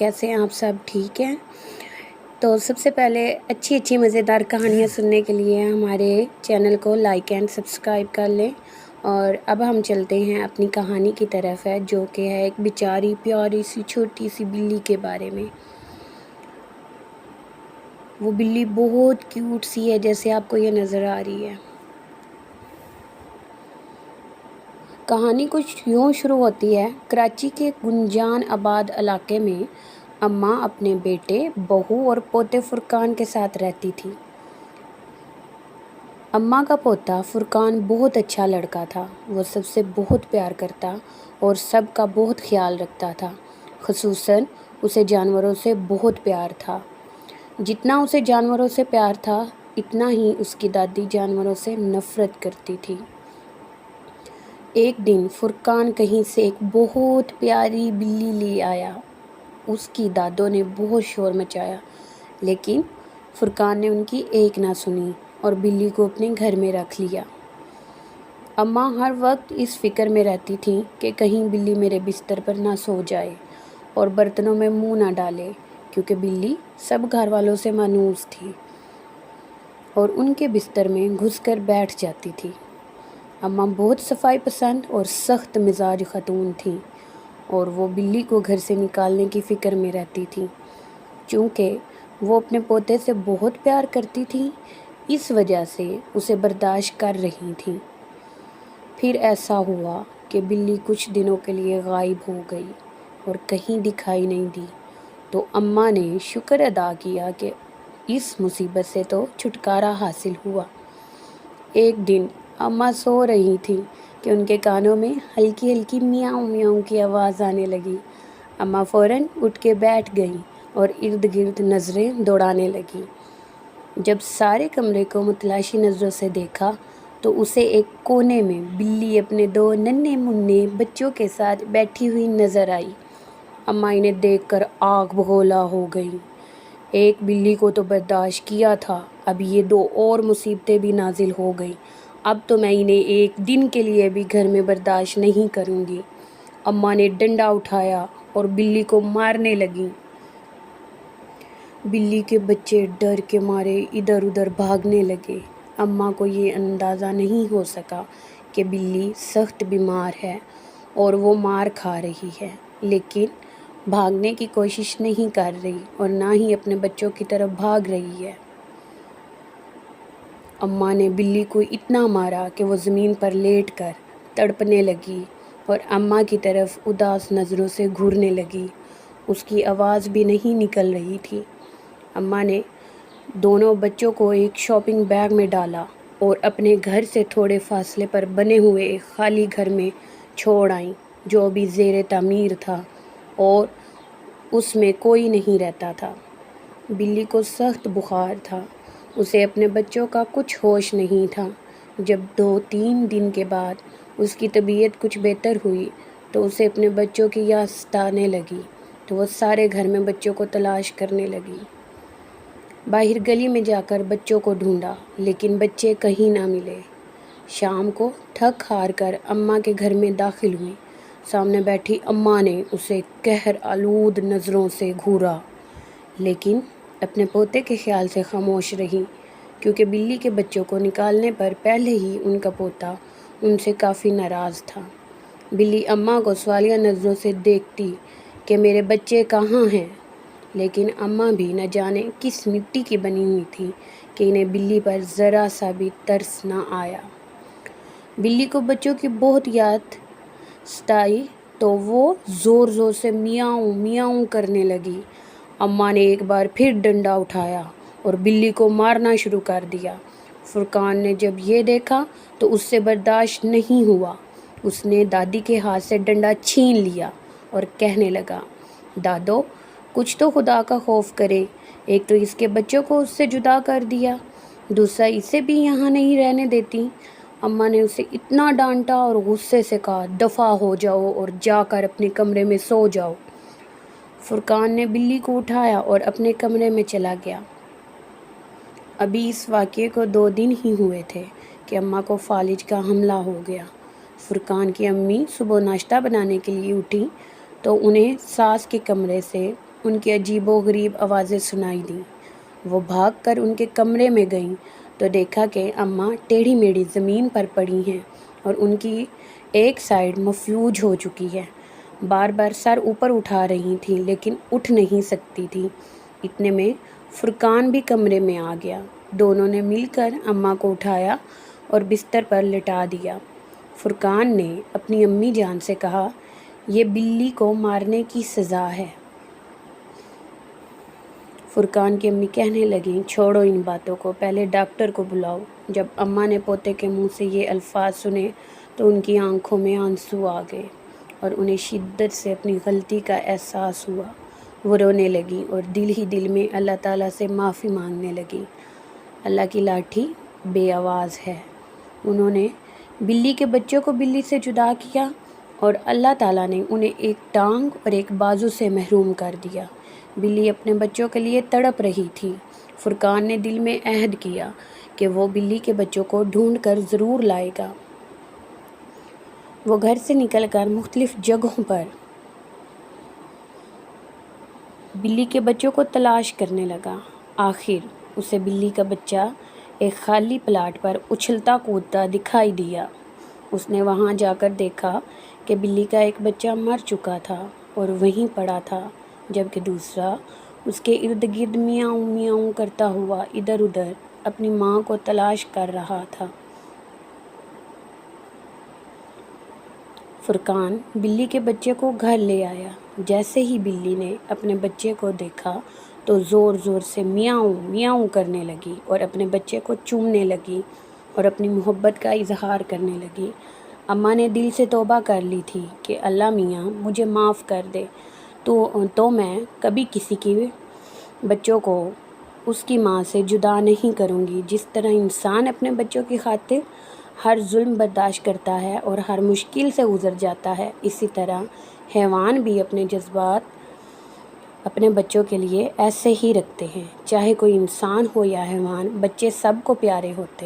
कैसे हैं आप सब? ठीक हैं? तो सबसे पहले अच्छी मज़ेदार कहानियाँ सुनने के लिए हमारे चैनल को लाइक एंड सब्सक्राइब कर लें। और अब हम चलते हैं अपनी कहानी की तरफ है, जो कि है एक बेचारी प्यारी सी छोटी सी बिल्ली के बारे में। वो बिल्ली बहुत क्यूट सी है, जैसे आपको ये नज़र आ रही है। कहानी कुछ यूँ शुरू होती है। कराची के गुंजान आबाद इलाके में अम्मा अपने बेटे, बहू और पोते फुरकान के साथ रहती थी। अम्मा का पोता फुरकान बहुत अच्छा लड़का था। वो सबसे बहुत प्यार करता और सबका बहुत ख्याल रखता था। ख़ुसूसन उसे जानवरों से बहुत प्यार था। जितना उसे जानवरों से प्यार था, इतना ही उसकी दादी जानवरों से नफ़रत करती थी। एक दिन फुरकान कहीं से एक बहुत प्यारी बिल्ली ले आया। उसकी दादों ने बहुत शोर मचाया, लेकिन फुरकान ने उनकी एक ना सुनी और बिल्ली को अपने घर में रख लिया। अम्मा हर वक्त इस फिक्र में रहती थी कि कहीं बिल्ली मेरे बिस्तर पर ना सो जाए और बर्तनों में मुंह ना डाले, क्योंकि बिल्ली सब घर वालों से मायूस थी और उनके बिस्तर में घुसकर बैठ जाती थी। अम्मा बहुत सफाई पसंद और सख्त मिजाज खातून थी और वो बिल्ली को घर से निकालने की फ़िक्र में रहती थी। चूँकि वो अपने पोते से बहुत प्यार करती थी, इस वजह से उसे बर्दाश्त कर रही थी। फिर ऐसा हुआ कि बिल्ली कुछ दिनों के लिए गायब हो गई और कहीं दिखाई नहीं दी। तो अम्मा ने शुक्र अदा किया कि इस मुसीबत से तो छुटकारा हासिल हुआ। एक दिन अम्मा सो रही थी कि उनके कानों में हल्की हल्की मियाऊं मियाऊं की आवाज़ आने लगी। अम्मा फ़ौरन उठ के बैठ गईं और इर्द गिर्द नज़रें दौड़ाने लगी। जब सारे कमरे को मुतलाशी नज़रों से देखा, तो उसे एक कोने में बिल्ली अपने दो नन्हे मुन्ने बच्चों के साथ बैठी हुई नज़र आई। अम्मा इन्हें देखकर आग बगोला हो गई। एक बिल्ली को तो बर्दाश्त किया था, अब ये दो और मुसीबतें भी नाजिल हो गई। अब तो मैं इन्हें एक दिन के लिए भी घर में बर्दाश्त नहीं करूँगी। अम्मा ने डंडा उठाया और बिल्ली को मारने लगी। बिल्ली के बच्चे डर के मारे इधर उधर भागने लगे। अम्मा को ये अंदाज़ा नहीं हो सका कि बिल्ली सख्त बीमार है और वो मार खा रही है, लेकिन भागने की कोशिश नहीं कर रही और ना ही अपने बच्चों की तरफ भाग रही है। अम्मा ने बिल्ली को इतना मारा कि वो ज़मीन पर लेटकर तड़पने लगी और अम्मा की तरफ उदास नज़रों से घूरने लगी। उसकी आवाज़ भी नहीं निकल रही थी। अम्मा ने दोनों बच्चों को एक शॉपिंग बैग में डाला और अपने घर से थोड़े फासले पर बने हुए एक खाली घर में छोड़ आईं, जो अभी ज़ेरे तामीर था और उसमें कोई नहीं रहता था। बिल्ली को सख्त बुखार था। उसे अपने बच्चों का कुछ होश नहीं था। जब 2-3 दिन के बाद उसकी तबीयत कुछ बेहतर हुई, तो उसे अपने बच्चों की याद सताने लगी। तो वो सारे घर में बच्चों को तलाश करने लगी। बाहर गली में जाकर बच्चों को ढूंढा, लेकिन बच्चे कहीं ना मिले। शाम को थक हार कर अम्मा के घर में दाखिल हुई। सामने बैठी अम्मा ने उसे कहर आलूद नज़रों से घूरा, लेकिन अपने पोते के ख्याल से खामोश रही, क्योंकि बिल्ली के बच्चों को निकालने पर पहले ही उनका पोता उनसे काफ़ी नाराज़ था। बिल्ली अम्मा को सवालिया नज़रों से देखती कि मेरे बच्चे कहाँ हैं, लेकिन अम्मा भी न जाने किस मिट्टी की बनी हुई थी कि इन्हें बिल्ली पर ज़रा सा भी तरस ना आया। बिल्ली को बच्चों की बहुत याद सताई, तो वो ज़ोर ज़ोर से मियाऊं मियाऊं करने लगी। अम्मा ने एक बार फिर डंडा उठाया और बिल्ली को मारना शुरू कर दिया। फुरकान ने जब ये देखा तो उससे बर्दाश्त नहीं हुआ। उसने दादी के हाथ से डंडा छीन लिया और कहने लगा, दादो, कुछ तो खुदा का खौफ करे। एक तो इसके बच्चों को उससे जुदा कर दिया, दूसरा इसे भी यहाँ नहीं रहने देती। अम्मा ने उसे इतना डांटा और गुस्से से कहा, दफ़ा हो जाओ और जाकर अपने कमरे में सो जाओ। फुरकान ने बिल्ली को उठाया और अपने कमरे में चला गया। अभी इस वाक़ये को 2 दिन ही हुए थे कि अम्मा को फालिज का हमला हो गया। फुरकान की अम्मी सुबह नाश्ता बनाने के लिए उठी तो उन्हें सास के कमरे से ان کی عجیب و غریب آوازیں سنائی دیں۔ وہ بھاگ کر ان کے کمرے میں گئیں تو دیکھا کہ اماں ٹیڑھی میڑھی زمین پر پڑی ہیں اور ان کی ایک سائیڈ مفلوج ہو چکی ہے۔ بار بار سر اوپر اٹھا رہی تھیں لیکن اٹھ نہیں سکتی تھیں۔ اتنے میں فرقان بھی کمرے میں آ گیا۔ دونوں نے مل کر اماں کو اٹھایا اور بستر پر لٹا دیا۔ فرقان نے اپنی امی جان سے کہا، یہ بلی کو مارنے کی سزا ہے۔ فرقان کی امی کہنے لگیں، چھوڑو ان باتوں کو، پہلے ڈاکٹر کو بلاؤ۔ جب اماں نے پوتے کے منہ سے یہ الفاظ سنے تو ان کی آنکھوں میں آنسو آ گئے اور انہیں شدت سے اپنی غلطی کا احساس ہوا۔ وہ رونے لگی اور دل ہی دل میں اللہ تعالیٰ سے معافی مانگنے لگی۔ اللہ کی لاٹھی بے آواز ہے۔ انہوں نے بلی کے بچوں کو بلی سے جدا کیا اور اللہ تعالیٰ نے انہیں ایک ٹانگ اور ایک بازو سے محروم کر دیا۔ بلی اپنے بچوں کے لیے تڑپ رہی تھی۔ فرقان نے دل میں عہد کیا کہ وہ بلی کے بچوں کو ڈھونڈ کر ضرور لائے گا۔ وہ گھر سے نکل کر مختلف جگہوں پر بلی کے بچوں کو تلاش کرنے لگا۔ آخر اسے بلی کا بچہ ایک خالی پلاٹ پر اچھلتا کودتا دکھائی دیا۔ اس نے وہاں جا کر دیکھا کہ بلی کا ایک بچہ مر چکا تھا اور وہیں پڑا تھا، جبکہ دوسرا اس کے ارد گرد میاؤں میاؤں کرتا ہوا ادھر ادھر اپنی ماں کو تلاش کر رہا تھا۔ فرقان بلی کے بچے کو گھر لے آیا۔ جیسے ہی بلی نے اپنے بچے کو دیکھا تو زور زور سے میاؤں میاؤں کرنے لگی اور اپنے بچے کو چومنے لگی اور اپنی محبت کا اظہار کرنے لگی۔ اماں نے دل سے توبہ کر لی تھی کہ اللہ میاں مجھے معاف کر دے، تو میں کبھی کسی کے بچوں کو اس کی ماں سے جدا نہیں کروں گی۔ جس طرح انسان اپنے بچوں کی خاطر ہر ظلم برداشت کرتا ہے اور ہر مشکل سے گزر جاتا ہے، اسی طرح حیوان بھی اپنے جذبات اپنے بچوں کے لیے ایسے ہی رکھتے ہیں۔ چاہے کوئی انسان ہو یا حیوان، بچے سب کو پیارے ہوتے ہیں۔